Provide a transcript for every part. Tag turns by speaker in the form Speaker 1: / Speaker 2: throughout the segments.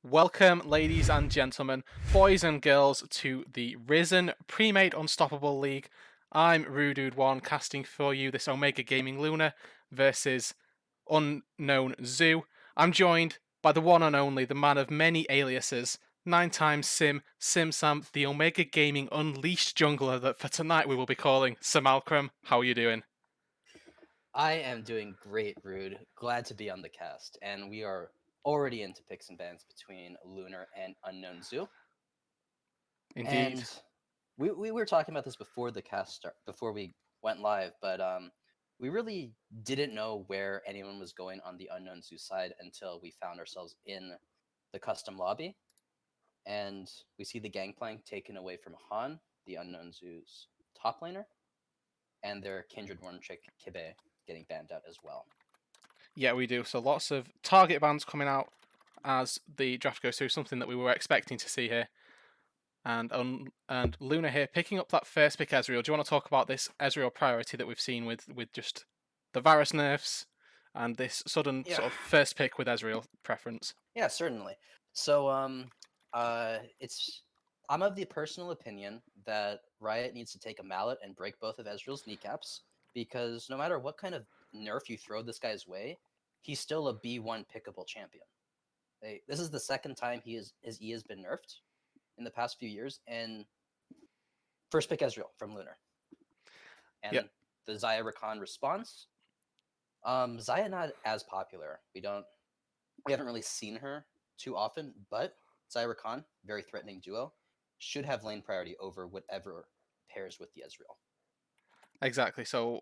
Speaker 1: Welcome, ladies and gentlemen, boys and girls, to the Risen Pre-Made Unstoppable League. I'm Rudude1 casting for you this Omega Gaming Lunar versus Unknown Zoo. I'm joined by the one and only, the man of many aliases, 9 times Sam, the Omega Gaming Unleashed jungler that for tonight we will be calling Samalcrum. How are you doing?
Speaker 2: I am doing great, Rude. Glad to be on the cast, and we are already into picks and bans between Lunar and Unknown Zoo.
Speaker 1: Indeed.
Speaker 2: And we were talking about this before the cast before we went live, but we really didn't know where anyone was going on the Unknown Zoo side until we found ourselves in the custom lobby, and we see the gangplank taken away from Han, the Unknown Zoo's top laner, and their Kindred Warnchick Kibe getting banned out as well.
Speaker 1: Yeah, we do. So lots of target bans coming out as the draft goes through, something that we were expecting to see here. And Luna here picking up that first pick Ezreal. Do you want to talk about this Ezreal priority that we've seen with just the Varus nerfs and this sudden
Speaker 2: Yeah.
Speaker 1: sort of first pick with Ezreal preference?
Speaker 2: Yeah, certainly. So, it's I'm of the personal opinion that Riot needs to take a mallet and break both of Ezreal's kneecaps because no matter what kind of nerf you throw this guy's way, he's still a B1 pickable champion. This is the second time his E has been nerfed in the past few years, and first pick Ezreal from Lunar. And
Speaker 1: Yep.
Speaker 2: the Xayah Rakan response, Xayah not as popular. We haven't really seen her too often, but Xayah Rakan, very threatening duo, should have lane priority over whatever pairs with the Ezreal.
Speaker 1: Exactly. So,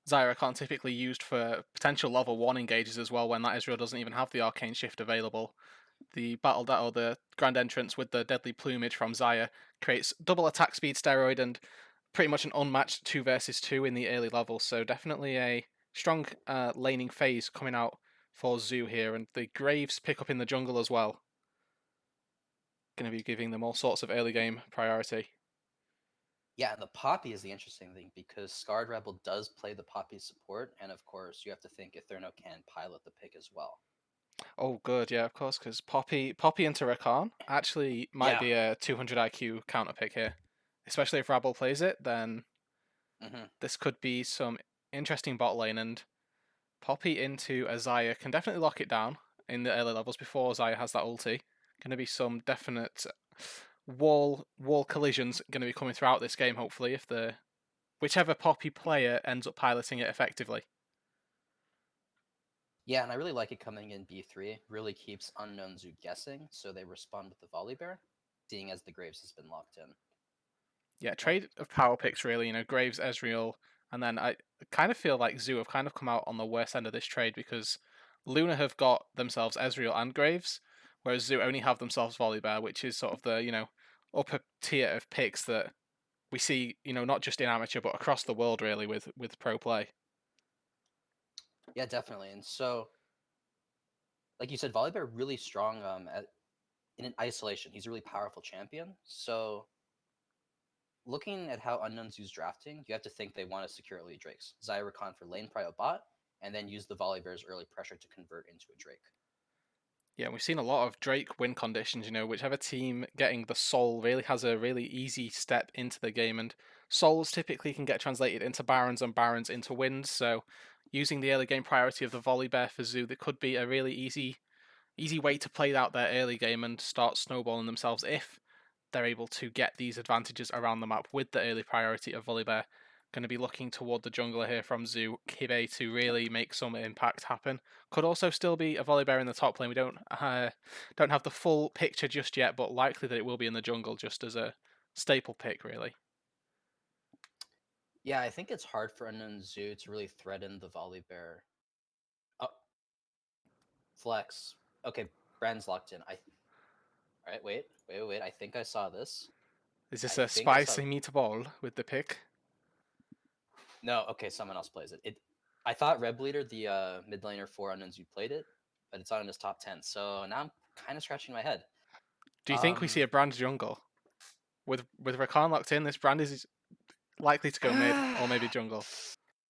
Speaker 1: Zyra can't typically used for potential level 1 engages as well when that Ezreal doesn't even have the Arcane Shift available. The or the Grand Entrance with the Deadly Plumage from Xayah creates double attack speed steroid and pretty much an unmatched 2 versus 2 in the early levels. So definitely a strong laning phase coming out for Zoo here, and the Graves pick up in the jungle as well. Going to be giving them all sorts of early game priority.
Speaker 2: Yeah, and the Poppy is the interesting thing because Scarred Rebel does play the Poppy support, and of course you have to think if Therno can pilot the pick as well.
Speaker 1: Oh, good, yeah, of course, because Poppy into Rakan actually might
Speaker 2: Yeah.
Speaker 1: be a 200 IQ counter pick here, especially if Rabble plays it. Then this could be some interesting bot lane, and Poppy into Azaya can definitely lock it down in the early levels before Azaya has that ulti. Going to be some definite wall collisions going to be coming throughout this game. Hopefully, if the whichever Poppy player ends up piloting it effectively.
Speaker 2: Yeah, and I really like it coming in B3. Really keeps Unknown Zoo guessing, so they respond with the Volley Bear, seeing as the Graves has been locked in.
Speaker 1: Yeah, trade of power picks really. Graves, Ezreal, and then I kind of feel like Zoo have kind of come out on the worst end of this trade because Luna have got themselves Ezreal and Graves, whereas Zoo only have themselves Volibear, which is sort of the upper tier of picks that we see, not just in amateur but across the world really with pro play.
Speaker 2: Yeah, definitely. And so, like you said, Volibear really strong in an isolation. He's a really powerful champion. So, looking at how Unknown Zoo's drafting, you have to think they want to secure early Drakes. Xayah Rakan for lane prio bot, and then use the Volibear's early pressure to convert into a Drake.
Speaker 1: Yeah, we've seen a lot of Drake win conditions. Whichever team getting the soul really has a really easy step into the game, and souls typically can get translated into barons and barons into wins. So, using the early game priority of the volley bear for Zoo, that could be a really easy way to play out their early game and start snowballing themselves if they're able to get these advantages around the map with the early priority of volley bear. Going to be looking toward the jungler here from Zoo Kibe to really make some impact happen. Could also still be a Volibear in the top lane. We don't have the full picture just yet, but likely that it will be in the jungle just as a staple pick, really.
Speaker 2: Yeah, I think it's hard for Unknown Zoo to really threaten the Volibear. Oh, flex. Okay, Brand's locked in. All right, wait. I think I saw this.
Speaker 1: Is this
Speaker 2: I
Speaker 1: a
Speaker 2: think I saw.
Speaker 1: spicy meatball with the pick?
Speaker 2: No, okay, someone else plays it. I thought Red Bleeder, the mid laner for Unknown Zoo, played it, but it's not in his top 10. So now I'm kind of scratching my head.
Speaker 1: Do you think we see
Speaker 2: Um,
Speaker 1: a Brand jungle? With Rakan locked in, this Brand is likely to go mid or maybe jungle.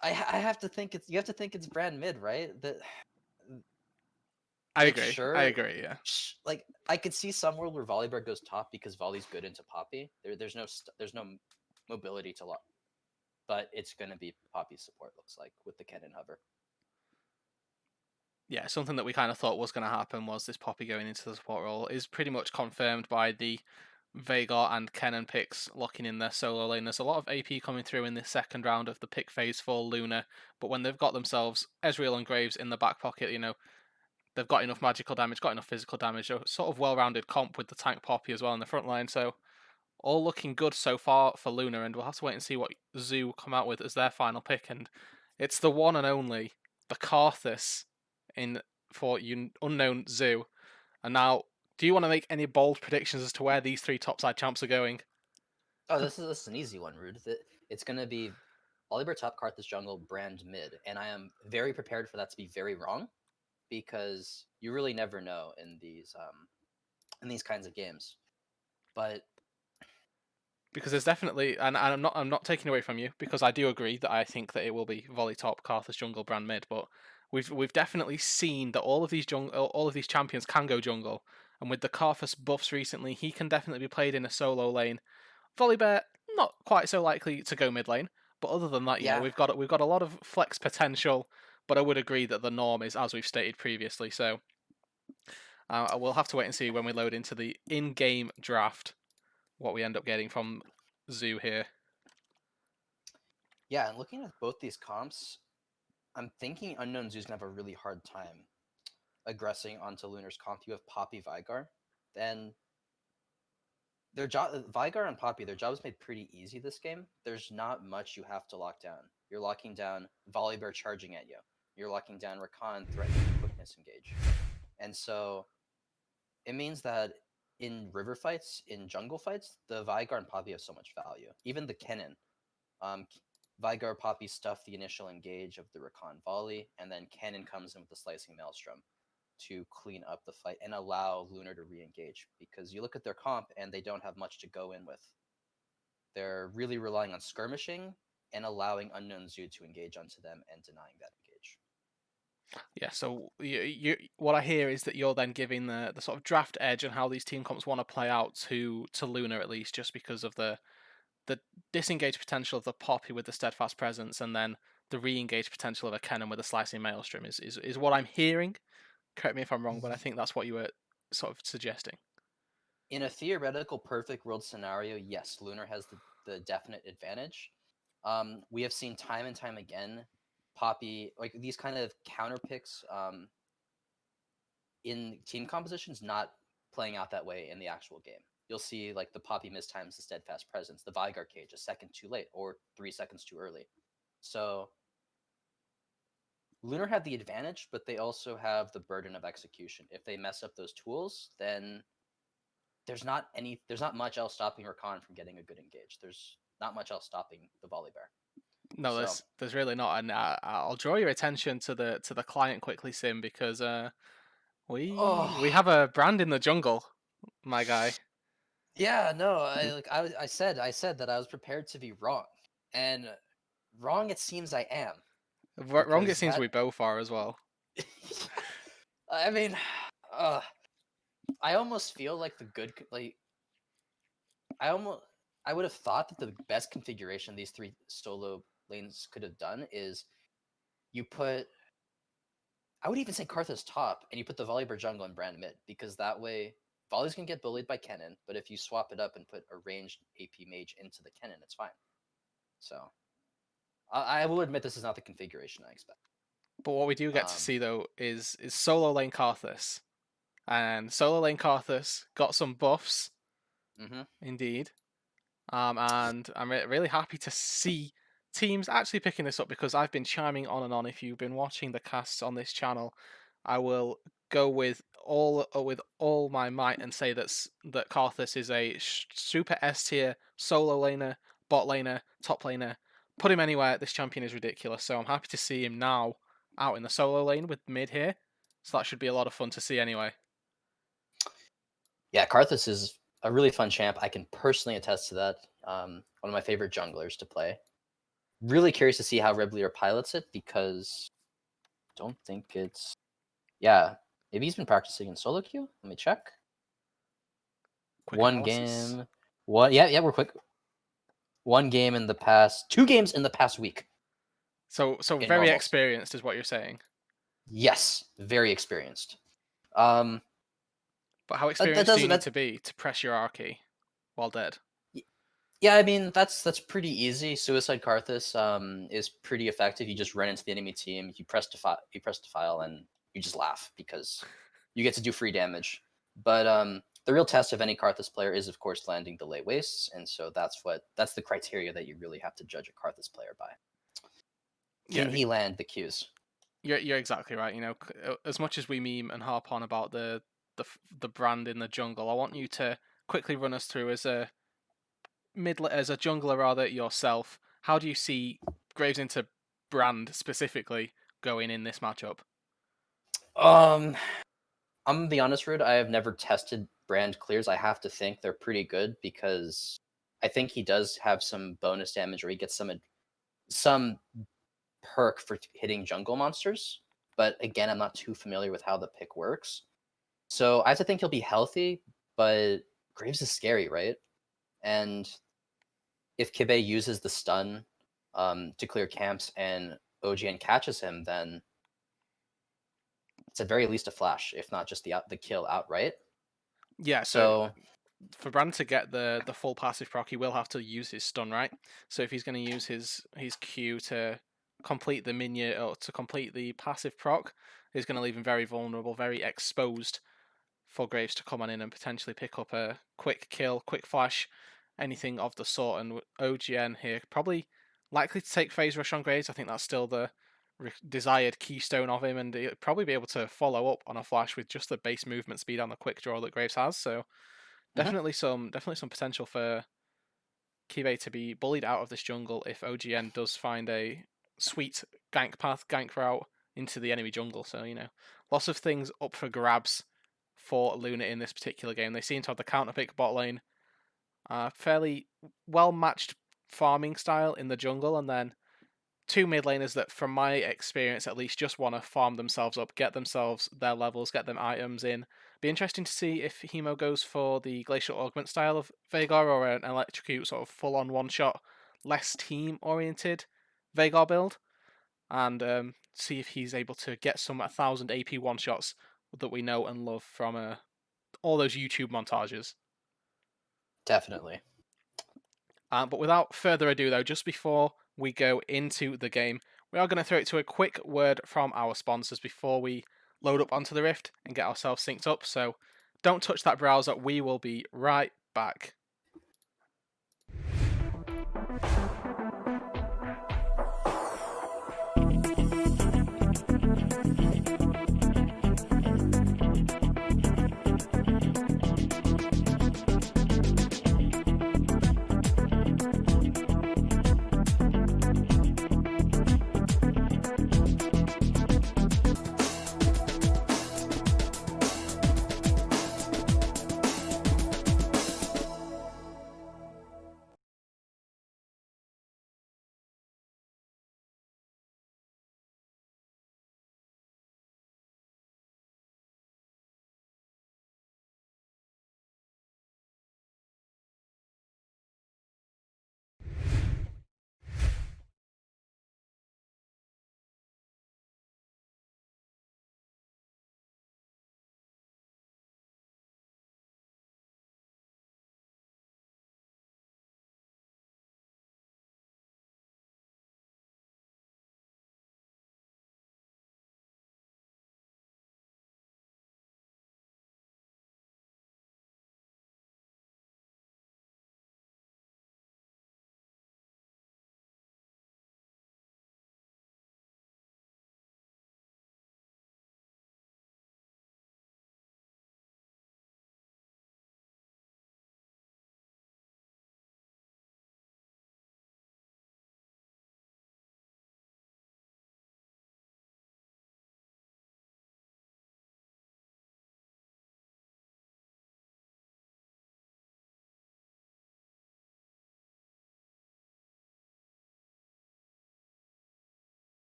Speaker 2: I have to think you have to think it's Brand mid, right?
Speaker 1: I
Speaker 2: like
Speaker 1: agree. I
Speaker 2: sure,
Speaker 1: agree. Yeah.
Speaker 2: like I could see some world where Volibear goes top because Volley's good into Poppy. There's no mobility to lock, but it's gonna be Poppy's support looks like with the cannon hover.
Speaker 1: Yeah, something that we kind of thought was going to happen was this Poppy going into the support role is pretty much confirmed by the Veigar and Kennen picks locking in their solo lane. There's a lot of AP coming through in this second round of the pick phase for Lunar, but when they've got themselves Ezreal and Graves in the back pocket, they've got enough magical damage, got enough physical damage, a sort of well-rounded comp with the tank Poppy as well in the front line. So all looking good so far for Lunar, and we'll have to wait and see what Zoo come out with as their final pick. And it's the one and only, the Karthus in for Unknown Zoo. And now, do you want to make any bold predictions as to where these three topside champs are going?
Speaker 2: Oh, this is an easy one, Rude. It's gonna be Volibear top, Karthus jungle, Brand mid, and I am very prepared for that to be very wrong because you really never know in these kinds of games. But
Speaker 1: Because there's definitely, and I'm not taking away from you because I do agree that I think that it will be volley top, Karthus jungle, Brand mid, but we've definitely seen that all of these champions can go jungle, and with the Karthus buffs recently, he can definitely be played in a solo lane. Volibear not quite so likely to go mid lane, but other than that,
Speaker 2: yeah,
Speaker 1: we've got a lot of flex potential. But I would agree that the norm is as we've stated previously. So we'll have to wait and see when we load into the in-game draft what we end up getting from Zoo here.
Speaker 2: yeah, and looking at both these comps, I'm thinking Unknown Zoo's gonna have a really hard time aggressing onto Lunar's comp. You have Poppy Vigar, then their job Vigar and Poppy, their job is made pretty easy this game. There's not much you have to lock down. You're locking down Volibear charging at you. You're locking down Rakan threatening to quickness engage. And so it means that in river fights, in jungle fights, the Vigar and Poppy have so much value. Even the Kennen. Um, Vigar Poppy stuff the initial engage of the Rakan volley, and then Kennen comes in with the slicing maelstrom to clean up the fight and allow Lunar to re-engage. Because you look at their comp and they don't have much to go in with. They're really relying on skirmishing and allowing Unknown Zoo to engage onto them and denying that engage.
Speaker 1: Yeah, so what I hear is that you're then giving the sort of draft edge and how these team comps want to play out to Luna at least, just because of the disengage potential of the Poppy with the steadfast presence, and then the re-engage potential of a Kennen with a slicing maelstrom is what I'm hearing. Correct me if I'm wrong, but I think that's what you were sort of suggesting.
Speaker 2: In a theoretical perfect world scenario, yes, Lunar has the definite advantage. We have seen time and time again Poppy, like these kind of counter picks in team compositions not playing out that way in the actual game. You'll see like the Poppy mistimes the steadfast presence, the Vigar cage a second too late or 3 seconds too early. So Lunar have the advantage, but they also have the burden of execution. If they mess up those tools, then there's not much else stopping Rakan from getting a good engage. There's not much else stopping the Volibear.
Speaker 1: No,
Speaker 2: So
Speaker 1: there's really not, and I'll draw your attention to the client quickly, Sim, because we
Speaker 2: oh
Speaker 1: have a brand in the jungle, my guy.
Speaker 2: yeah, no, I said that I was prepared to be wrong. And wrong it seems I am.
Speaker 1: Wrong it
Speaker 2: Because
Speaker 1: seems
Speaker 2: that
Speaker 1: we both are as well.
Speaker 2: I mean uh I almost feel like the good like I almost I would have thought that the best configuration these three solo lanes could have done is you put I would even say Karthus top and you put the Volibear jungle and Brand mid because that way Volleys can get bullied by Kennen, but if you swap it up and put a ranged AP mage into the Kennen, it's fine. So I will admit this is not the configuration I expect.
Speaker 1: But what we do get to
Speaker 2: Um,
Speaker 1: see though is solo lane Karthus, and solo lane Karthus got some buffs
Speaker 2: mhm.
Speaker 1: indeed. And I'm really happy to see teams actually picking this up because I've been chiming on and on. If you've been watching the casts on this channel, I will go with all my might and say that Karthus is a super S tier solo laner, bot laner, top laner. Put him anywhere. This champion is ridiculous. So I'm happy to see him now out in the solo lane with mid here. So that should be a lot of fun to see anyway.
Speaker 2: Yeah, Karthus is a really fun champ. I can personally attest to that. One of my favorite junglers to play. Really curious to see how Reblear pilots it because I don't think it's yeah. Maybe he's been practicing in solo queue. Let me check.
Speaker 1: Quick
Speaker 2: One
Speaker 1: analysis.
Speaker 2: game. What? Yeah, we're quick. 1 game in the past. 2 games in the past week
Speaker 1: So
Speaker 2: in
Speaker 1: very
Speaker 2: normals.
Speaker 1: experienced is what you're saying.
Speaker 2: Yes, very experienced. Um,
Speaker 1: But how
Speaker 2: that
Speaker 1: experienced do you
Speaker 2: doesn't
Speaker 1: need
Speaker 2: that.
Speaker 1: to be to press your R key while dead?
Speaker 2: Yeah, I mean that's pretty easy. Suicide Karthus is pretty effective. You just run into the enemy team, you press to file, and you just laugh because you get to do free damage. But the real test of any Karthus player is, of course, landing delay wastes, and so that's the criteria that you really have to judge a Karthus player by.
Speaker 1: Yeah,
Speaker 2: Can he land the Qs?
Speaker 1: you're exactly right. You know, as much as we meme and harp on about the brand in the jungle, I want you to quickly run us through as a jungler rather yourself. How do you see Graves into brand specifically going in this matchup?
Speaker 2: Um, I'm gonna be honest, Rude. I have never tested brand clears. I have to think they're pretty good because I think he does have some bonus damage, or he gets some perk for hitting jungle monsters. But again, I'm not too familiar with how the pick works. So I have to think he'll be healthy, but Graves is scary, right? And if Kibe uses the stun to clear camps and OGN catches him, then it's at very least a flash, if not just the kill outright.
Speaker 1: Yeah, so
Speaker 2: So
Speaker 1: for Brand to get the full passive proc, he will have to use his stun, right? So if he's going to use his Q to complete the minion or to complete the passive proc, he's going to leave him very vulnerable, very exposed for Graves to come on in and potentially pick up a quick kill, quick flash, anything of the sort. And OGN here probably likely to take phase rush on Graves. I think that's still the desired keystone of him, and he'll probably be able to follow up on a flash with just the base movement speed on the quick draw that Graves has. So
Speaker 2: mhm.
Speaker 1: definitely some potential for Kibe to be bullied out of this jungle if OGN does find a sweet gank path, gank route into the enemy jungle. So, you know, lots of things up for grabs for Lunar in this particular game. They seem to have the counter pick bot lane, fairly well matched farming style in the jungle, and then two mid laners that, from my experience at least, just want to farm themselves up, get themselves their levels, get them items in. Be interesting to see if Hemo goes for the Glacial Augment style of Veigar or an Electrocute sort of full on one shot, less team oriented Veigar build, and see if he's able to get some 1000 AP one shots that we know and love from all those YouTube montages.
Speaker 2: Definitely.
Speaker 1: But without further ado, though, just before we go into the game, we are going to throw it to a quick word from our sponsors before we load up onto the Rift and get ourselves synced up. So don't touch that browser. We will be right back.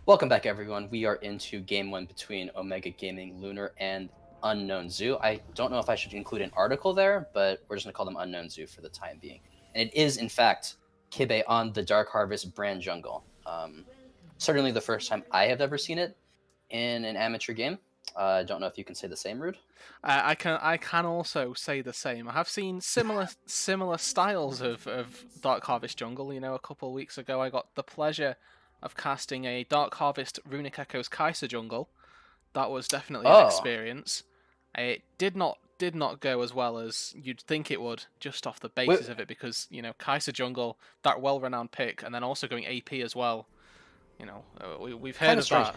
Speaker 2: Welcome back, everyone. We are into game one between Omega Gaming, Lunar, and Unknown Zoo. I don't know if I should include an article there, but we're just going to call them Unknown Zoo for the time being. And it is, in fact, Kibe on the Dark Harvest brand jungle. Certainly the first time I have ever seen it in an amateur game. I don't know if you can say the same, Rude.
Speaker 1: I can also say the same. I have seen similar styles of Dark Harvest Jungle. You know, a couple of weeks ago I got the pleasure of casting a Dark Harvest Runic Echoes Kaiser Jungle. That was definitely an
Speaker 2: Oh,
Speaker 1: experience. It did not go as well as you'd think it would, just off the
Speaker 2: wait,
Speaker 1: basis of it, because Kaiser Jungle, that well-renowned pick, and then also going AP as well. We've heard
Speaker 2: kind of
Speaker 1: of
Speaker 2: strange.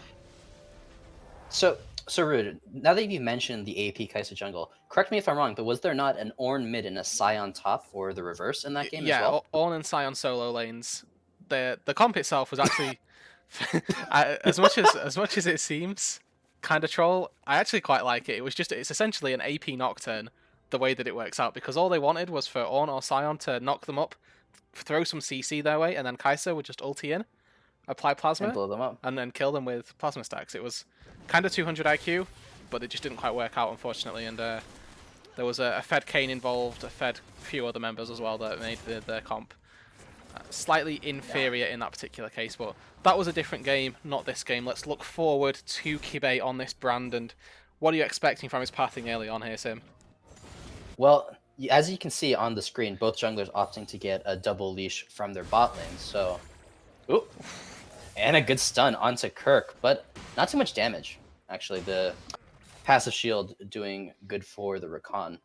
Speaker 1: that.
Speaker 2: So Rude, now that you've mentioned the AP Kai'Sa jungle, correct me if I'm wrong, but was there not an Ornn mid and a Scion top, or the reverse in that game as
Speaker 1: Yeah,
Speaker 2: well?
Speaker 1: Ornn and Scion solo lanes. The comp itself was actually as much as it seems kind of troll. I actually quite like it. It's essentially an AP Nocturne the way that it works out, because all they wanted was for Ornn or Scion to knock them up, throw some CC their way, and then Kai'Sa would just ulti in, apply
Speaker 2: And
Speaker 1: plasma,
Speaker 2: blow them up.
Speaker 1: and then kill them with plasma stacks. It was kind of 200 IQ, but it just didn't quite work out, unfortunately. And there was a Fed Kane involved, a Fed few other members as well that made the comp slightly
Speaker 2: Yeah.
Speaker 1: inferior in that particular case. But that was a different game, not this game. Let's look forward to Kibe on this brand. And what are you expecting from his pathing early on here, Sim?
Speaker 2: Well, as you can see on the screen, both junglers opting to get a double leash from their bot lane. So, ooh, and a good stun onto Kirk, but not too much damage. Actually, the passive shield doing good for the Rakan.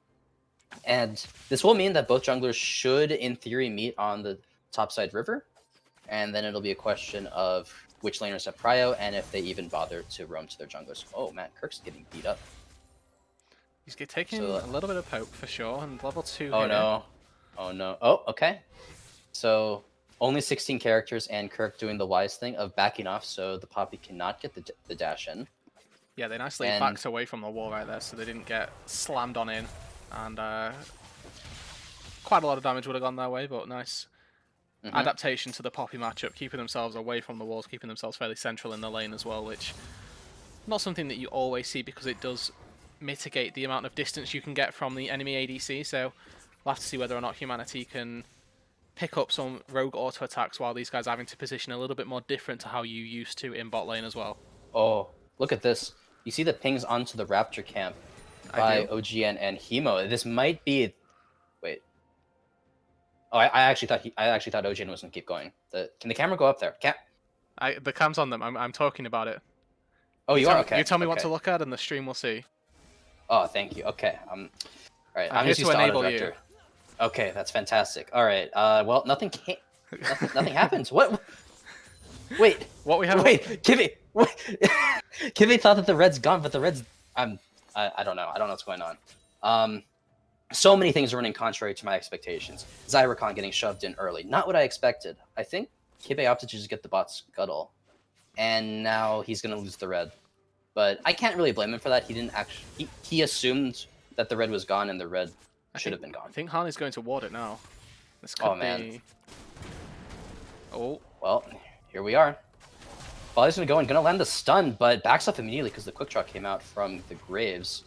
Speaker 2: And this will mean that both junglers should, in theory, meet on the topside river. And then it'll be a question of which laners have prio and if they even bother to roam to their junglers. Oh man, Kirk's getting beat up.
Speaker 1: He's taking
Speaker 2: So,
Speaker 1: a little bit of poke for sure, and level 2
Speaker 2: oh
Speaker 1: here.
Speaker 2: no. Oh no. Oh, okay. So only 16 characters and Kirk doing the wise thing of backing off so the Poppy cannot get the dash in.
Speaker 1: Yeah, they nicely
Speaker 2: And
Speaker 1: backed away from the wall right there, so they didn't get slammed on in. And quite a lot of damage would have gone their way, but nice
Speaker 2: mhm.
Speaker 1: adaptation to the Poppy matchup, keeping themselves away from the walls, keeping themselves fairly central in the lane as well, which not something that you always see, because it does mitigate the amount of distance you can get from the enemy ADC. So we'll have to see whether or not humanity can pick up some rogue auto attacks while these guys are having to position a little bit more different to how you used to in bot lane as well.
Speaker 2: Oh, look at this. You see the pings onto the Raptor camp
Speaker 1: I
Speaker 2: by
Speaker 1: do.
Speaker 2: OGN and Hemo. This might be. Wait. Oh, I actually thought OGN was gonna keep going. Can the camera go up there?
Speaker 1: The cam's on them. I'm talking about it.
Speaker 2: Oh, you are
Speaker 1: You
Speaker 2: okay.
Speaker 1: tell me what
Speaker 2: Okay.
Speaker 1: to look at, and the stream will see.
Speaker 2: Oh, thank you. Okay. All right.
Speaker 1: I'm
Speaker 2: I'm
Speaker 1: here
Speaker 2: just
Speaker 1: to
Speaker 2: used to auto
Speaker 1: enable you.
Speaker 2: director. Okay, that's fantastic. All right. Well, nothing came. Nothing happens. What? Wait.
Speaker 1: What we have?
Speaker 2: Wait. Kimmy. Wait. Kimmy thought that the red's gone, but the red's. I don't know. I don't know what's going on. So many things are running contrary to my expectations. Zyrakan getting shoved in early. Not what I expected. I think Kibe opted to just get the bot scuttle. And now he's going to lose the red. But I can't really blame him for that. He didn't actually. He assumed that the red was gone and the red should have been
Speaker 1: I
Speaker 2: gone.
Speaker 1: think Han is going to ward it now. This could
Speaker 2: Oh, man.
Speaker 1: be. Oh,
Speaker 2: Well, here we are. Volley's going to go and going to land the stun, but backs up immediately because the quick draw came out from the Graves.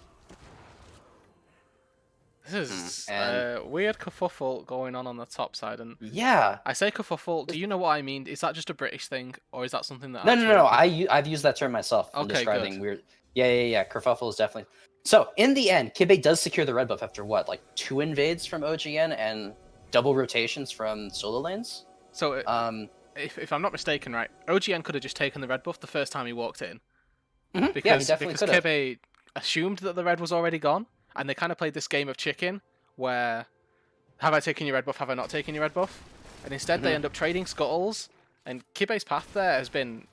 Speaker 1: this is
Speaker 2: And
Speaker 1: weird kerfuffle going on the top side. And
Speaker 2: yeah.
Speaker 1: I say kerfuffle. Do you know what I mean? Is that just a British thing, or is that something that
Speaker 2: No, no, no, no.
Speaker 1: actually?
Speaker 2: I've used that term myself when
Speaker 1: Okay,
Speaker 2: describing
Speaker 1: good.
Speaker 2: weird. Yeah. Kerfuffle is definitely. So in the end, Kibe does secure the red buff after what, like 2 invades from OGN and double rotations from solo lanes.
Speaker 1: So
Speaker 2: If
Speaker 1: if I'm not mistaken, right, OGN could have just taken the red buff the first time he walked in,
Speaker 2: yeah, he
Speaker 1: because
Speaker 2: definitely could have.
Speaker 1: Kibe assumed that the red was already gone, and they kind of played this game of chicken where, have I taken your red buff, have I not taken your red buff? And instead they end up trading scuttles, and Kibe's path there has been,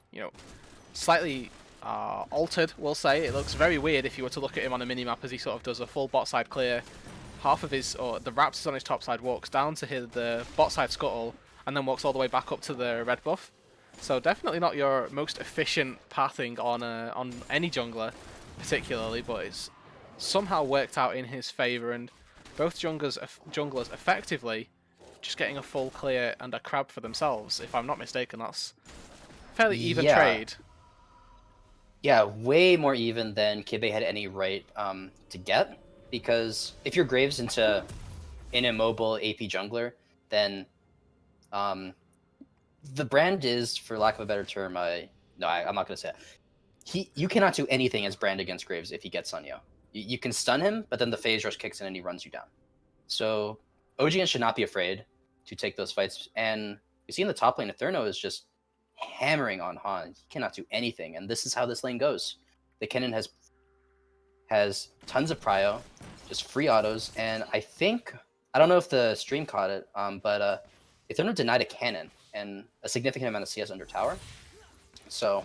Speaker 1: slightly altered, we'll say. It looks very weird if you were to look at him on a minimap, as he sort of does a full bot side clear. Half of his, or the Raptors on his top side, walks down to hit the bot side scuttle, and then walks all the way back up to the red buff. So definitely not your most efficient pathing on any jungler, particularly, but it's somehow worked out in his favour, and both junglers effectively just getting a full clear and a crab for themselves. If I'm not mistaken, that's fairly even
Speaker 2: Yeah.
Speaker 1: trade.
Speaker 2: Yeah, way more even than Kibe had any right to get. Because if you're Graves into an immobile AP jungler, then um, the brand is, for lack of a better term, I'm not going to say it. You cannot do anything as brand against Graves if he gets on you. You can stun him, but then the phase rush kicks in and he runs you down. So OGN should not be afraid to take those fights. And you see in the top lane, Eterno is just hammering on Han. He cannot do anything, and this is how this lane goes. The Kennen has tons of prio, just free autos, and I don't know if the stream caught it, but Eterno denied a cannon and a significant amount of CS under tower. So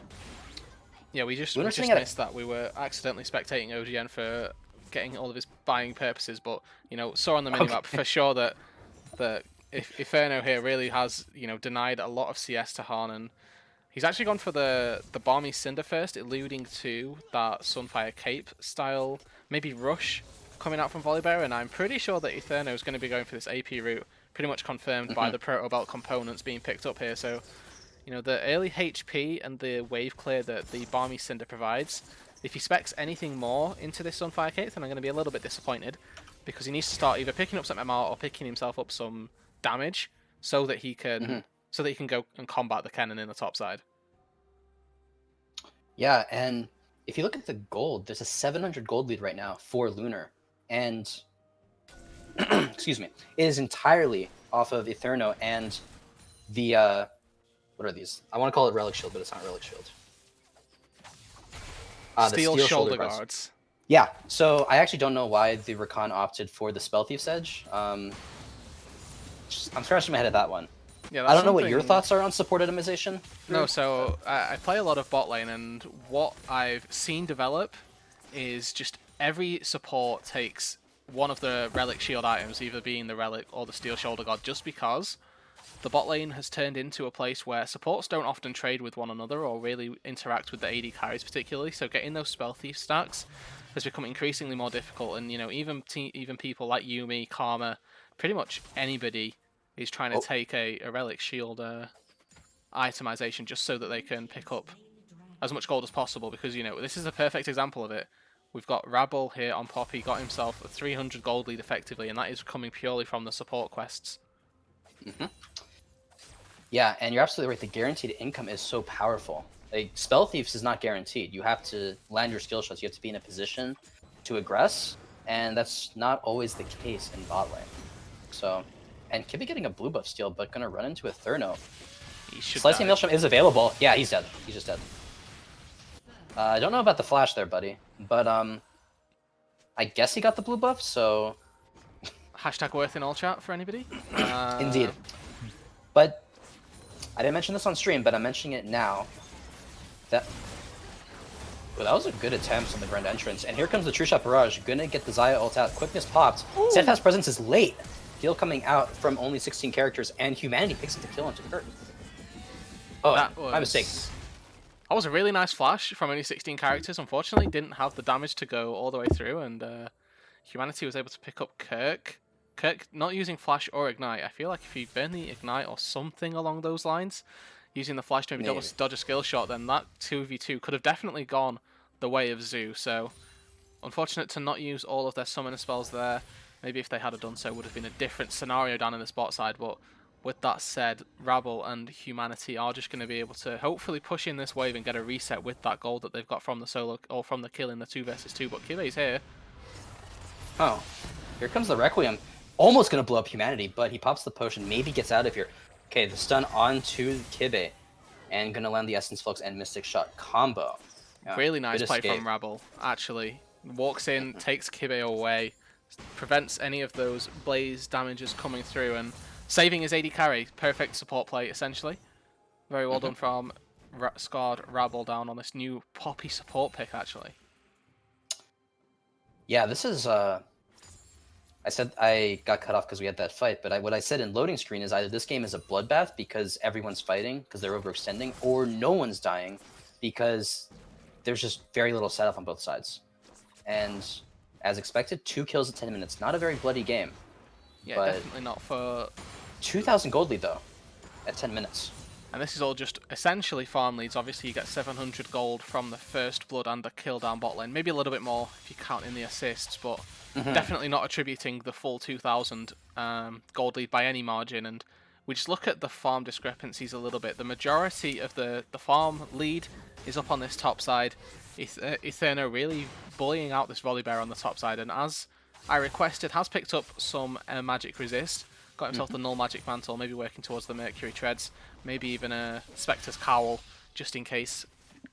Speaker 1: Yeah, we just
Speaker 2: Lunar's sitting
Speaker 1: missed that. We were accidentally spectating OGN for getting all of his buying purposes, but saw on the minimap
Speaker 2: Okay.
Speaker 1: for sure that if Inferno here really has denied a lot of CS to Han, and he's actually gone for the Balmy Cinder first, alluding to that Sunfire Cape style, maybe rush coming out from Volibear, and I'm pretty sure that Inferno is going to be going for this AP route, pretty much confirmed by the Proto Belt components being picked up here. So the early HP and the wave clear that the Balmy Cinder provides, if he specs anything more into this Sunfire Cape, then I'm going to be a little bit disappointed, because he needs to start either picking up some MR or picking himself up some damage so that he can go and combat the cannon in the top side.
Speaker 2: Yeah, and if you look at the gold, there's a 700 gold lead right now for Lunar, and excuse me, it is entirely off of Eterno and the what are these? I want to call it Relic Shield, but it's not Relic Shield. The
Speaker 1: Steel shoulder guards.
Speaker 2: Yeah, so I actually don't know why the Rakan opted for the Spell Thief's Edge. I'm scratching my head at that one.
Speaker 1: Yeah,
Speaker 2: I don't know what your thoughts are on support itemization.
Speaker 1: No, so I play a lot of bot lane, and what I've seen develop is just every support takes one of the Relic Shield items, either being the Relic or the Steel Shoulder Guard, just because the bot lane has turned into a place where supports don't often trade with one another or really interact with the AD carries particularly, so getting those Spell Thief stacks has become increasingly more difficult, and even people like you, me, Karma, pretty much anybody is trying to take a Relic Shield itemization just so that they can pick up as much gold as possible, because this is a perfect example of it. We've got Rabble here on Poppy, got himself a 300 gold lead effectively, and that is coming purely from the support quests.
Speaker 2: Yeah, and you're absolutely right. The guaranteed income is so powerful. Like, Spell Thieves is not guaranteed. You have to land your skill shots. You have to be in a position to aggress, and that's not always the case in bot lane. So, and Kibi getting a blue buff steal, but gonna run into a Thurno. Slicing Maelstrom is available. Yeah, he's dead. He's just dead. I don't know about the flash there, buddy, but I guess he got the blue buff, so...
Speaker 1: Hashtag worth in all chat for anybody?
Speaker 2: Indeed. But I didn't mention this on stream, but I'm mentioning it now. That was a good attempt on the Grand Entrance. And here comes the True Shot Barrage. Gonna get the Xayah ult out. Quickness popped. Steadfast Presence is late. Heal coming out from only 16 characters, and Humanity picks up the kill onto Kurt. Oh, my mistake.
Speaker 1: That was a really nice flash from only 16 characters. Unfortunately, didn't have the damage to go all the way through, and Humanity was able to pick up Kirk. Kirk not using flash or ignite. I feel like if he burn the ignite or something along those lines, using the flash to maybe dodge a skill shot, then that 2v2 could have definitely gone the way of Zoo. So, unfortunate to not use all of their summoner spells there. Maybe if they had done so, would have been a different scenario down in the spot side. But with that said, Rabble and Humanity are just going to be able to hopefully push in this wave and get a reset with that gold that they've got from the solo or from the kill in the 2 versus 2. But Kibe's here.
Speaker 2: Oh, here comes the Requiem. Almost going to blow up Humanity, but he pops the potion, maybe gets out of here. Okay, the stun onto Kibe, and going to land the Essence Flux and Mystic Shot combo.
Speaker 1: Yeah, really nice play from Rabble, actually. Walks in, takes Kibe away, prevents any of those blaze damages coming through, and saving his AD carry. Perfect support play, essentially. Very well done from Scarred Rabble down on this new Poppy support pick, actually.
Speaker 2: Yeah, this is... I said I got cut off because we had that fight, but what I said in loading screen is either this game is a bloodbath because everyone's fighting because they're overextending, or no one's dying because there's just very little setup on both sides. And as expected, 2 kills in 10 minutes. Not a very bloody game.
Speaker 1: Yeah, definitely not for...
Speaker 2: 2,000 gold lead, though, at 10 minutes.
Speaker 1: And this is all just essentially farm leads. Obviously, you get 700 gold from the first blood and the kill down bot lane. Maybe a little bit more if you count in the assists, but definitely not attributing the full 2,000 gold lead by any margin. And we just look at the farm discrepancies a little bit. The majority of the farm lead is up on this top side. Eterno really bullying out this Volibear on the top side, and as I requested, has picked up some magic resist. Got himself the null magic mantle, maybe working towards the Mercury treads, maybe even a Spectre's cowl, just in case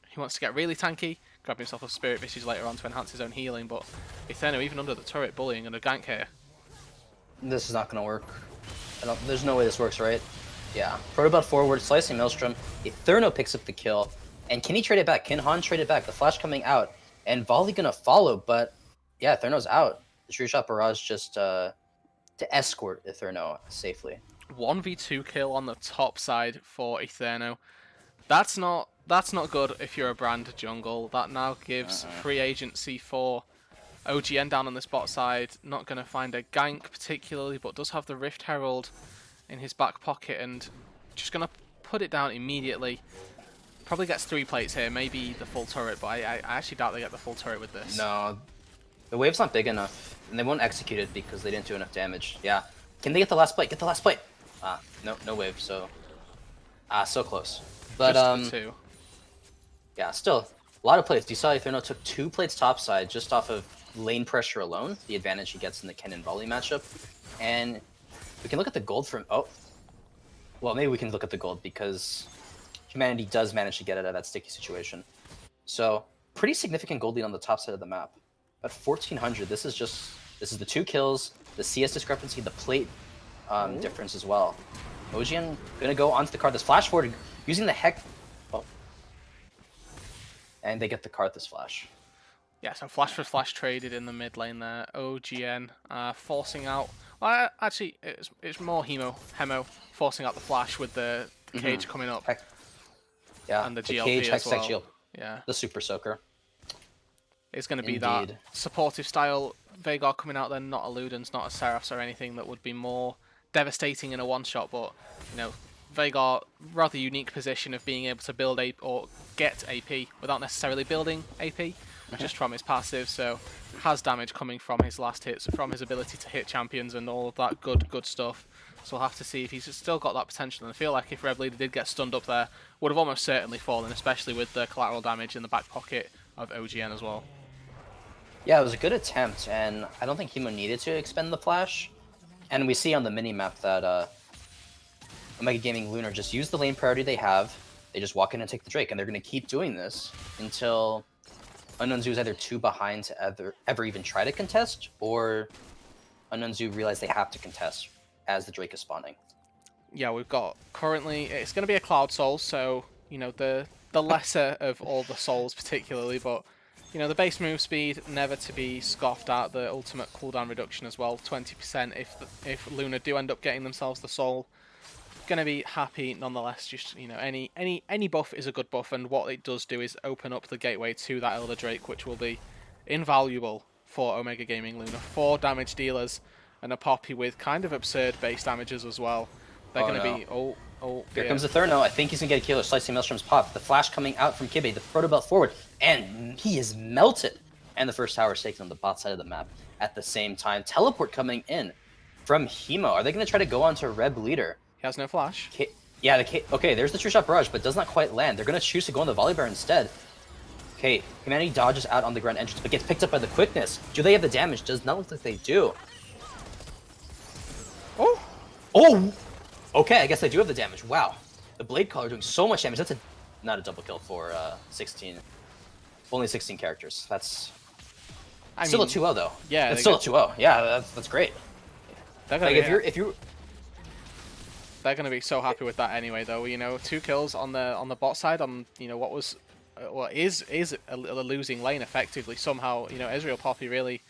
Speaker 1: he wants to get really tanky. Grab himself a Spirit Visage later on to enhance his own healing, but Eterno even under the turret bullying and a gank here.
Speaker 2: This is not going to work. There's no way this works, right? Yeah. Protobot forward, slicing Maelstrom. Eterno picks up the kill. And can he trade it back? Can Han trade it back? The flash coming out. And Volley going to follow, but yeah, Eterno's out. The True Shot Barrage just to escort Eterno safely.
Speaker 1: 1v2 kill on the top side for Eterno. That's not good if you're a brand jungle. That now gives free agency for OGN down on this bot side. Not going to find a gank particularly, but does have the Rift Herald in his back pocket and just going to put it down immediately. Probably gets 3 plates here, maybe the full turret, but I actually doubt they get the full turret with this.
Speaker 2: No, the wave's not big enough, and they won't execute it because they didn't do enough damage. Yeah, can they get the last plate? Get the last plate. No wave. So, so close. But
Speaker 1: just the 2.
Speaker 2: Yeah, still a lot of plates. You saw Eterno took 2 plates topside just off of lane pressure alone, the advantage he gets in the Ken and Volley matchup, and we can look at the gold from. Oh, well, maybe we can look at the gold because Humanity does manage to get out of that sticky situation. So pretty significant gold lead on the top side of the map. At 1,400, this is the 2 kills, the CS discrepancy, the plate difference as well. OGN gonna go onto the card. This flash forward using the heck. Oh. And they get the card this flash.
Speaker 1: Yeah, so flash for flash traded in the mid lane there. OGN forcing out. Well, actually, it's more Hemo forcing out the flash with the cage coming up.
Speaker 2: Yeah,
Speaker 1: and the
Speaker 2: GLP
Speaker 1: cage, as well.
Speaker 2: Shield.
Speaker 1: Yeah,
Speaker 2: the Super Soaker.
Speaker 1: It's going to be that supportive style Veigar coming out then, not a Ludens, not a Seraphs or anything that would be more devastating in a one-shot, but, you know, Veigar, rather unique position of being able to build or get AP without necessarily building AP, just from his passive, so has damage coming from his last hits, from his ability to hit champions and all of that good stuff. So we'll have to see if he's still got that potential. And I feel like if Rev Leader did get stunned up there, would have almost certainly fallen, especially with the collateral damage in the back pocket of OGN as well.
Speaker 2: Yeah, it was a good attempt, and I don't think Hemo needed to expend the flash. And we see on the mini-map that Omega Gaming Lunar just use the lane priority they have. They just walk in and take the Drake, and they're going to keep doing this until Unknown Zoo is either too behind to ever even try to contest, or Unknown Zoo realize they have to contest as the Drake is spawning.
Speaker 1: Yeah, we've got currently, it's going to be a Cloud Soul, so, you know, the lesser of all the souls particularly, but, you know, the base move speed, never to be scoffed at. The ultimate cooldown reduction as well, 20% if Lunar do end up getting themselves the soul. Going to be happy nonetheless. Just, you know, any buff is a good buff, and what it does do is open up the gateway to that Elder Drake, which will be invaluable for Omega Gaming Lunar. 4 damage dealers and a Poppy with kind of absurd base damages as well. They're going to be... Oh,
Speaker 2: here comes the Eterno. I think he's going to get a killer. Slicing Maelstrom's pop. The flash coming out from Kibe. The Protobelt forward. And he is melted. And the first tower is taken on the bot side of the map at the same time. Teleport coming in from Hemo. Are they going to try to go onto Reb Leader?
Speaker 1: He has no flash.
Speaker 2: Okay, there's the True Shot Barrage, but does not quite land. They're going to choose to go on the Volibear instead. Okay, Humanity dodges out on the ground entrance, but gets picked up by the quickness. Do they have the damage? Does not look like they do. Oh! Okay, I guess they do have the damage. Wow. The Blade Caller doing so much damage. That's not a double kill for 16. Only 16 characters. That's still a 2-0 though.
Speaker 1: Yeah,
Speaker 2: it's still a 2-0. Yeah, that's great.
Speaker 1: Like if you they're gonna be so happy with that anyway, though. You know, 2 kills on the bot side on, you know, what was what is a losing lane effectively. Somehow, you know, Ezreal Poppy really,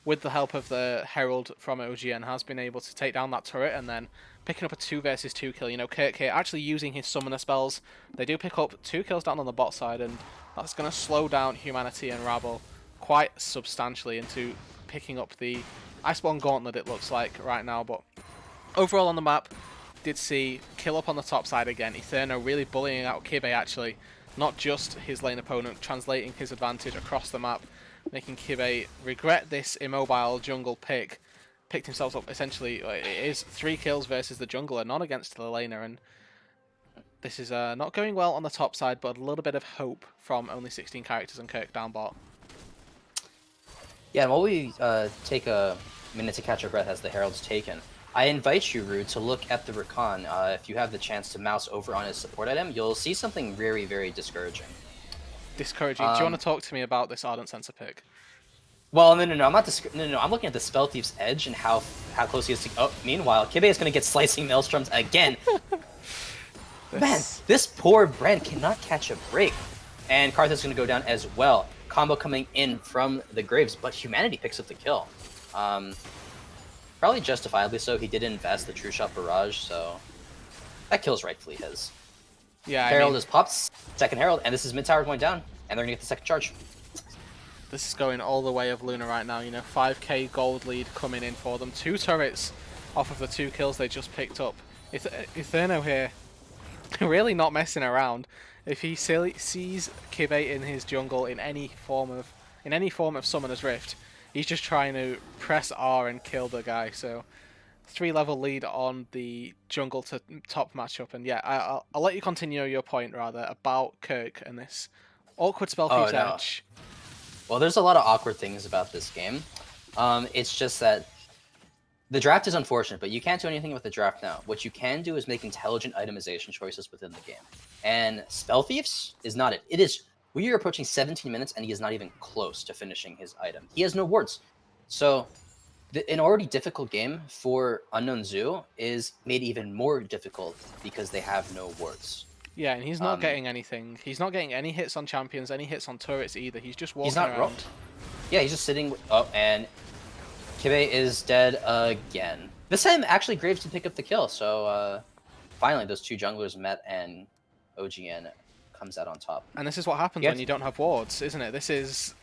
Speaker 1: with the help of the Herald from OGN, has been able to take down that turret and then picking up a 2 versus 2 kill. You know, KK actually using his summoner spells. They do pick up 2 kills down on the bot side, and that's going to slow down Humanity and Rabble quite substantially into picking up the Iceborne Gauntlet, it looks like right now. But overall on the map, did see kill up on the top side again. Etherno really bullying out Kibe actually, not just his lane opponent, translating his advantage across the map, making Kibe regret this immobile jungle pick. Picked himself up essentially. It is 3 kills versus the jungler, none against the laner, and this is not going well on the top side, but a little bit of hope from only 16 characters and Kirk down bot.
Speaker 2: Yeah, and while we take a minute to catch our breath as the Herald's taken, I invite you, Rude, to look at the Rakan. If you have the chance to mouse over on his support item, you'll see something very, very discouraging.
Speaker 1: Discouraging. Do you want to talk to me about this Ardent Sensor pick?
Speaker 2: Well, no, I'm not. No, I'm looking at the Spell Thief's edge and how close he is to. Oh, meanwhile, Kibe is going to get slicing maelstroms again. Man, this poor Brand cannot catch a break, and Karthus is going to go down as well. Combo coming in from the Graves, but Humanity picks up the kill. Probably justifiably so. He did invest the True Shot Barrage, so that kill's rightfully his.
Speaker 1: Yeah,
Speaker 2: Herald is popped, second Herald, and this is mid tower going down, and they're gonna get the second charge.
Speaker 1: This is going all the way of Lunar right now. 5k gold lead coming in for them. 2 turrets off of the 2 kills they just picked up. Etherno here, really not messing around. If he sees Kibe in his jungle in any form of Summoner's Rift, he's just trying to press R and kill the guy. So 3-level lead on the jungle to top matchup. And yeah, I'll let you continue your point rather about Kirk and this awkward spell thief's edge.
Speaker 2: Well, there's a lot of awkward things about this game. It's just that the draft is unfortunate, but you can't do anything with the draft now. What you can do is make intelligent itemization choices within the game. And Spell Thieves is not it. It is. We are approaching 17 minutes, and he is not even close to finishing his item. He has no wards. So an already difficult game for Unknown Zoo is made even more difficult because they have no wards.
Speaker 1: Yeah, and he's not getting anything. He's not getting any hits on champions, any hits on turrets either. He's just walking around.
Speaker 2: Yeah, he's just sitting. Oh, and Kibe is dead again. This time, actually, Graves did pick up the kill. So finally, those 2 junglers met, and OGN comes out on top.
Speaker 1: And this is what happens when you don't have wards, isn't it? This is,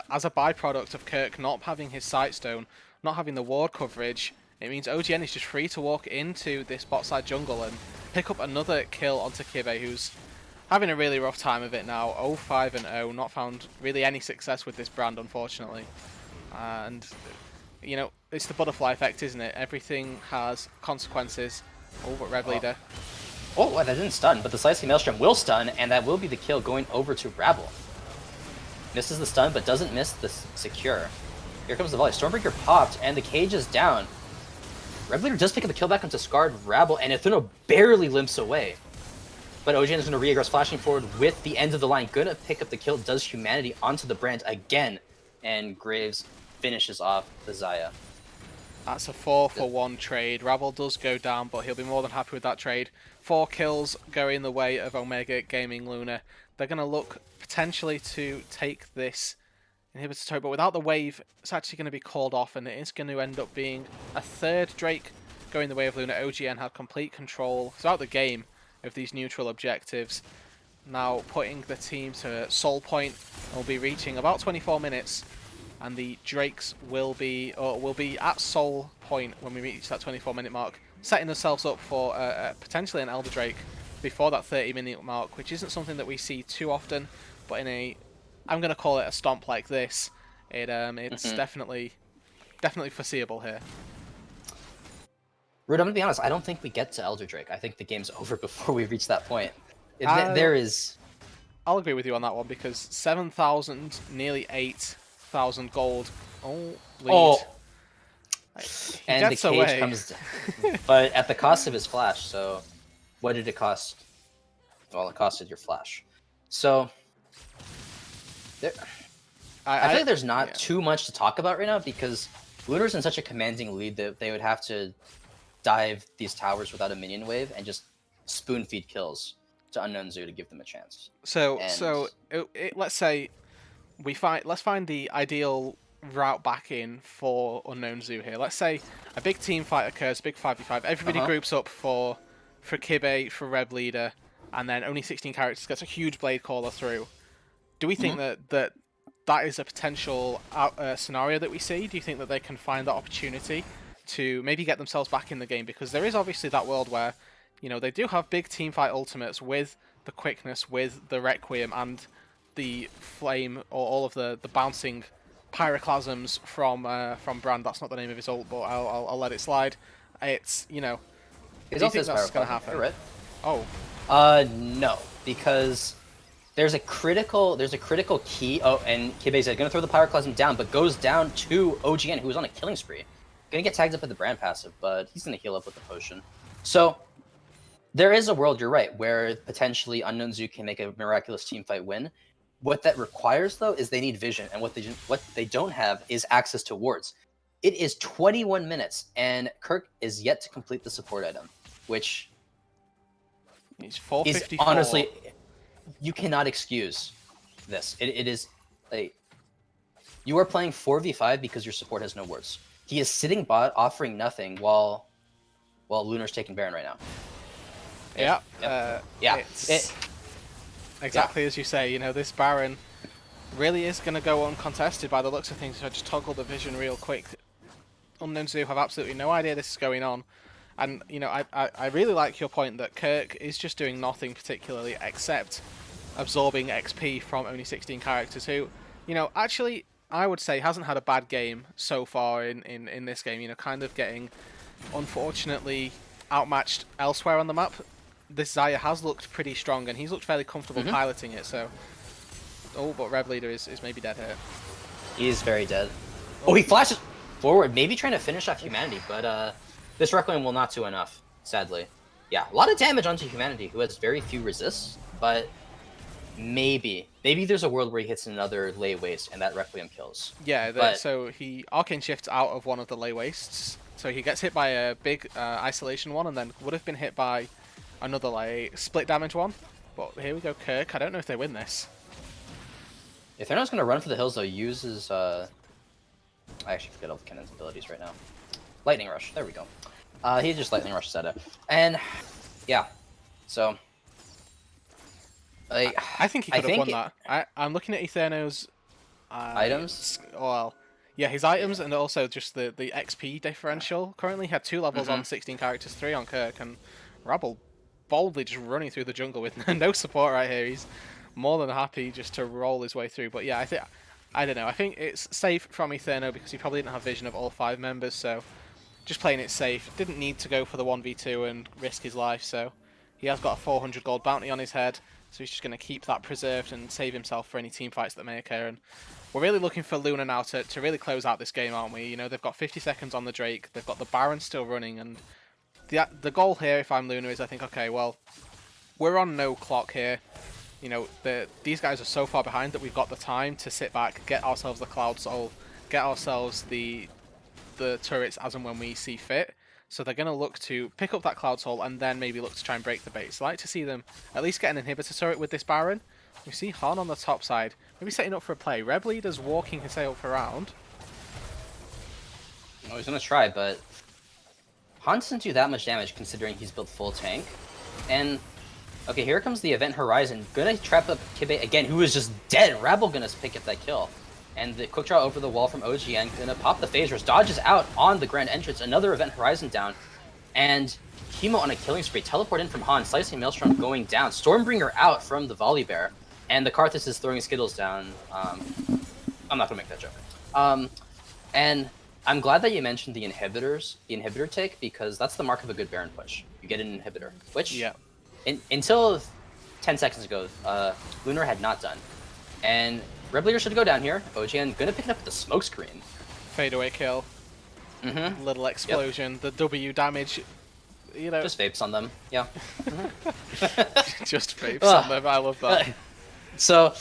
Speaker 1: as a byproduct of Kirk not having his Sightstone, not having the ward coverage, it means OGN is just free to walk into this bot side jungle and pick up another kill onto Kibe, who's having a really rough time of it now. 0-5-0, not found really any success with this brand, unfortunately. And, it's the butterfly effect, isn't it? Everything has consequences. Oh, but Rev Leader.
Speaker 2: Oh, that didn't stun, but the Slicing Maelstrom will stun, and that will be the kill going over to Rabble. Misses the stun, but doesn't miss the secure. Here comes the volley. Stormbreaker popped, and the cage is down. Rev Leader does pick up the kill back onto Scarred Rabble, and Inferno barely limps away. But OGN is going to re-aggress, flashing forward with the end of the line. Going to pick up the kill, does Humanity onto the Brand again, and Graves finishes off the Xayah.
Speaker 1: That's a 4-for-1 trade. Rabble does go down, but he'll be more than happy with that trade. 4 kills going the way of Omega Gaming Lunar. They're going to look potentially to take this inhibitor turret, but without the wave, it's actually going to be called off, and it is going to end up being a 3rd Drake going the way of Lunar. OGN had complete control throughout the game of these neutral objectives. Now putting the team to Soul Point, will be reaching about 24 minutes, and the Drakes will be at Soul Point when we reach that 24-minute mark, setting themselves up for potentially an Elder Drake before that 30-minute mark, which isn't something that we see too often, but in a, I'm going to call it a stomp like this, it's definitely foreseeable here.
Speaker 2: Rude, I'm going to be honest, I don't think we get to Elder Drake. I think the game's over before we reach that point.
Speaker 1: I'll agree with you on that one, because 7,000, nearly 8,000 gold. Lead.
Speaker 2: And the cage comes down. But at the cost of his flash, so what did it cost? Well, it costed your flash. So I feel like there's not too much to talk about right now, because Lunar's in such a commanding lead that they would have to dive these towers without a minion wave and just spoon feed kills to Unknown Zoo to give them a chance.
Speaker 1: Let's say let's find the ideal route back in for Unknown Zoo here. Let's say a big team fight occurs, big 5v5. Everybody groups up for Kibe, for Reb Leader, and then only 16 characters gets a huge Blade Caller through. Do we think that is a potential scenario that we see? Do you think that they can find that opportunity to maybe get themselves back in the game, because there is obviously that world where, they do have big teamfight ultimates with the quickness, with the Requiem, and the flame, or all of the bouncing pyroclasms from Brand. That's not the name of his ult, but I'll let it slide. It's,
Speaker 2: His
Speaker 1: do you
Speaker 2: ult
Speaker 1: think
Speaker 2: is
Speaker 1: that's going to
Speaker 2: Pyroclasm.
Speaker 1: happen?
Speaker 2: You're right.
Speaker 1: Oh,
Speaker 2: No, because there's a critical key. Oh, and Kibe's gonna throw the Pyroclasm down, but goes down to OGN, who's on a killing spree. Gonna get tagged up with the Brand passive, but he's gonna heal up with the potion. So there is a world, you're right, where potentially Unknown Zoo can make a miraculous teamfight win. What that requires, though, is they need vision, and what they don't have is access to wards. It is 21 minutes, and Kirk is yet to complete the support item, which
Speaker 1: he's
Speaker 2: is
Speaker 1: 454.
Speaker 2: honestly, you cannot excuse this. It is like you are playing 4v5 because your support has no wards. He is sitting bot, offering nothing, while Lunar's taking Baron right now.
Speaker 1: Yeah.
Speaker 2: Yeah.
Speaker 1: It's exactly as you say. This Baron really is going to go uncontested by the looks of things. So I just toggle the vision real quick. Unknown Zoo have absolutely no idea this is going on. And, I really like your point that Kirk is just doing nothing particularly except absorbing XP from only 16 characters who, actually, I would say hasn't had a bad game so far in this game. Kind of getting, unfortunately, outmatched elsewhere on the map. This Xayah has looked pretty strong, and he's looked fairly comfortable piloting it, so... Oh, but Rev Leader is maybe dead here.
Speaker 2: He is very dead. Oh, he flashes forward, maybe trying to finish off Humanity, but this Requiem will not do enough, sadly. Yeah, a lot of damage onto Humanity, who has very few resists, but maybe there's a world where he hits another lay waste and that Requiem kills.
Speaker 1: Yeah, so he Arcane Shifts out of one of the lay wastes, so he gets hit by a big isolation one, and then would have been hit by another split damage one. But here we go, Kirk. I don't know if they win this.
Speaker 2: If they're not going to run for the hills, though, uses... I actually forget all the Kennen's abilities right now. Lightning Rush. There we go. He just Lightning Rushes at it. And, yeah. So...
Speaker 1: I think he could have won that. I'm looking at Eterno's...
Speaker 2: items?
Speaker 1: Well, yeah, his items, and also just the XP differential. Currently, he had 2 levels on 16 characters, 3 on Kirk, and Rabble boldly just running through the jungle with no support right here. He's more than happy just to roll his way through. But yeah, I don't know. I think it's safe from Eterno because he probably didn't have vision of all 5 members, so just playing it safe. Didn't need to go for the 1v2 and risk his life, so he has got a 400 gold bounty on his head, so he's just going to keep that preserved and save himself for any team fights that may occur. And we're really looking for Lunar now to really close out this game, aren't we? They've got 50 seconds on the Drake, they've got the Baron still running, and the goal here, if I'm Lunar, is I think, okay, well, we're on no clock here. These guys are so far behind that we've got the time to sit back, get ourselves the Cloud Soul, get ourselves the turrets as and when we see fit. So they're going to look to pick up that Cloud Soul and then maybe look to try and break the base. I like to see them at least get an inhibitor turret with this Baron. We see Han on the top side, maybe setting up for a play. Red Leader's walking himself around.
Speaker 2: Oh, he's going to try, but Han doesn't do that much damage considering he's built full tank. And, okay, here comes the Event Horizon. Gonna trap up Kibe again, who is just dead. Rabble gonna pick up that kill. And the quick draw over the wall from OGN, gonna pop the phasers, dodges out on the Grand Entrance, another Event Horizon down. And Chemo on a killing spree, teleport in from Han, Slicing Maelstrom going down, Stormbringer out from the Volley Bear, and the Karthus is throwing Skittles down. I'm not gonna make that joke. And I'm glad that you mentioned the inhibitor take, because that's the mark of a good Baron push. You get an inhibitor, which until 10 seconds ago, Lunar had not done. And Red Leader should go down here. OGN gonna pick it up with the smoke screen.
Speaker 1: Fadeaway kill. Little explosion. The W damage.
Speaker 2: Just vapes on them. Yeah.
Speaker 1: Just vapes on them. I love that.
Speaker 2: So,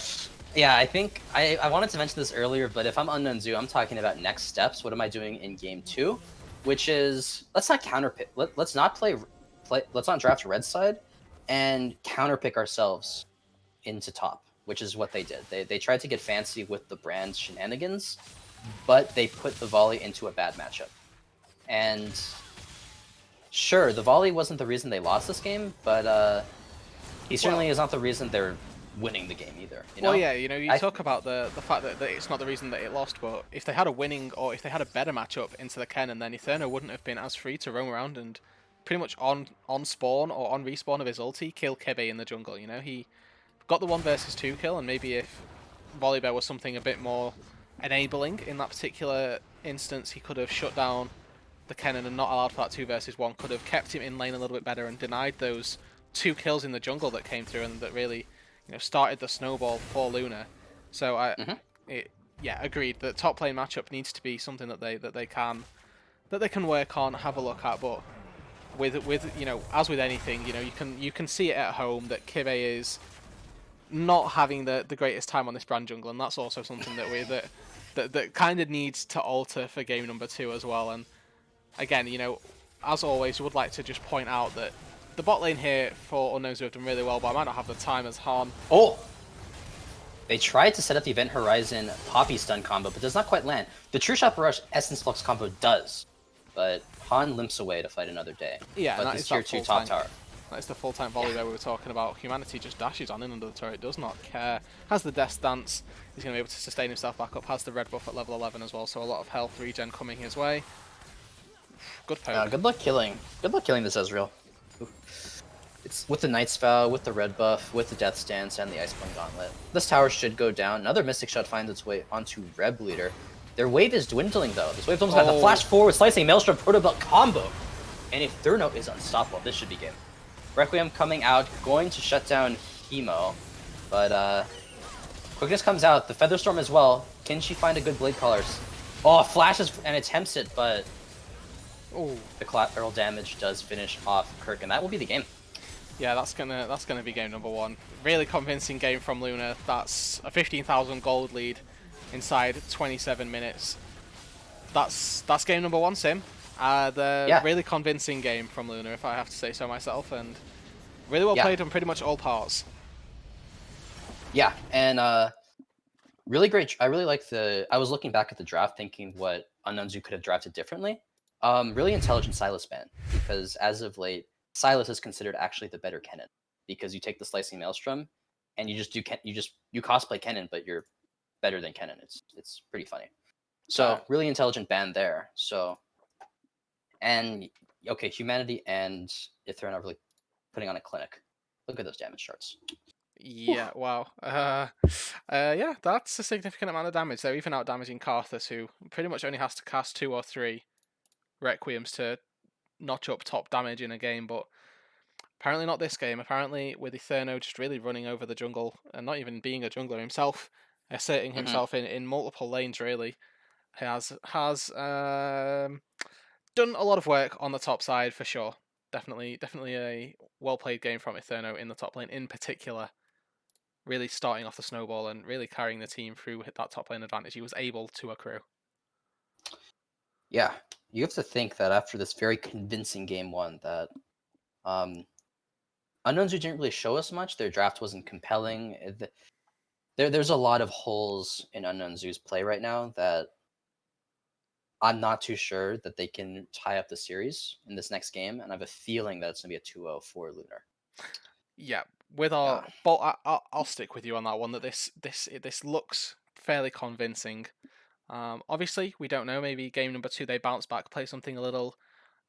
Speaker 2: yeah, I think I wanted to mention this earlier, but if I'm Unknown Zoo, I'm talking about next steps. What am I doing in game 2? Which is, let's not counterpick. Let's not let's not draft red side and counterpick ourselves into top, which is what they did. They tried to get fancy with the Brand shenanigans, but they put the Volley into a bad matchup. And sure, the Volley wasn't the reason they lost this game, but he certainly is not the reason they're winning the game either. You
Speaker 1: Well,
Speaker 2: know,
Speaker 1: yeah, you
Speaker 2: I
Speaker 1: talk about the fact that it's not the reason that it lost, but if they had a winning or if they had a better matchup into the Kennen, then Eterno wouldn't have been as free to roam around and pretty much on spawn or on respawn of his ulti kill Kebe in the jungle. He got the 1 versus 2 kill, and maybe if Volibear was something a bit more enabling in that particular instance, he could have shut down the Kennen and not allowed for that 2 versus 1. Could have kept him in lane a little bit better and denied those 2 kills in the jungle that came through and that really, started the snowball for Lunar. So
Speaker 2: mhm.
Speaker 1: it, yeah, agreed. The top lane matchup needs to be something that they can work on, have a look at, but with as with anything, you can see it at home that Kibe is not having the greatest time on this brand jungle, and that's also something that kind of needs to alter for game number 2 as well. And again, as always, would like to just point out that the bot lane here for Unknowns have done really well, but I might not have the time as Han.
Speaker 2: Oh, they tried to set up the Event Horizon Poppy stun combo, but does not quite land. The True Shot Barrage Essence Flux combo does, but Han limps away to fight another day.
Speaker 1: Yeah, and
Speaker 2: But
Speaker 1: that
Speaker 2: this
Speaker 1: is
Speaker 2: tier
Speaker 1: that
Speaker 2: 2
Speaker 1: full
Speaker 2: top
Speaker 1: tank.
Speaker 2: tower.
Speaker 1: That is the full tank volley that we were talking about. Humanity just dashes on in under the turret, does not care. Has the death stance. He's going to be able to sustain himself back up. Has the red buff at level 11 as well, so a lot of health regen coming his way. Good poke.
Speaker 2: Good luck killing. Good luck killing this Ezreal. It's with the Night's Vow, with the red buff, with the Death Stance, and the Iceborne Gauntlet. This tower should go down. Another Mystic Shot finds its way onto Red Leader. Their wave is dwindling though. This wave's almost got the flash forward, slicing Maelstrom Protobelt combo. And if Thurno is unstoppable, this should be game. Requiem coming out, going to shut down Hemo. But Quickness comes out, the Featherstorm as well. Can she find a good Blade Callers? Oh, flashes and attempts it, but
Speaker 1: Ooh.
Speaker 2: the collateral damage does finish off Kirk, and that will be the game.
Speaker 1: Yeah, that's gonna be game number 1. Really convincing game from Lunar. That's a 15,000 gold lead inside 27 minutes. That's game number 1, Sim. The really convincing game from Lunar, if I have to say so myself, and really well played on pretty much all parts.
Speaker 2: Yeah, and really great. I really like I was looking back at the draft, thinking what Unknowns you could have drafted differently. Really intelligent Silas ban, because as of late, Silas is considered actually the better Kennen, because you take the Slicing Maelstrom and you just you cosplay Kennen, but you're better than Kennen. It's pretty funny. So really intelligent ban there. So, and okay, Humanity and Ithran are really putting on a clinic. Look at those damage charts.
Speaker 1: Yeah, wow. Yeah, that's a significant amount of damage. They're even out damaging Karthus, who pretty much only has to cast 2 or 3 Requiems to notch up top damage in a game, but apparently not this game. Apparently with Eterno just really running over the jungle and not even being a jungler himself, asserting himself in multiple lanes really, has done a lot of work on the top side for sure. Definitely a well played game from Eterno in the top lane in particular. Really starting off the snowball and really carrying the team through that top lane advantage he was able to accrue.
Speaker 2: Yeah, you have to think that after this very convincing game 1 that Unknowns who didn't really show us much, their draft wasn't compelling. There's a lot of holes in Unknown Zoo's play right now that I'm not too sure that they can tie up the series in this next game, and I have a feeling that it's going to be a 2-0 for Lunar.
Speaker 1: Yeah, with our but I'll stick with you on that one. That this looks fairly convincing. Obviously, we don't know. Maybe game number 2 they bounce back, play something a little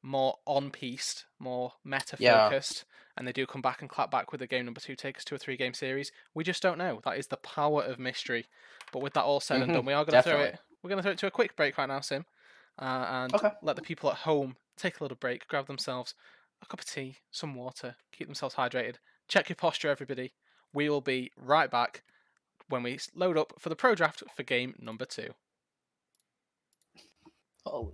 Speaker 1: more on-piste, more meta-focused, and they do come back and clap back with the game number 2, take us to a 3-game series. We just don't know. That is the power of mystery. But with that all said and done, we are going to throw it. We're going to throw it to a quick break right now, Sim, and let the people at home take a little break, grab themselves a cup of tea, some water, keep themselves hydrated. Check your posture, everybody. We will be right back when we load up for the pro draft for game number 2.
Speaker 2: Oh.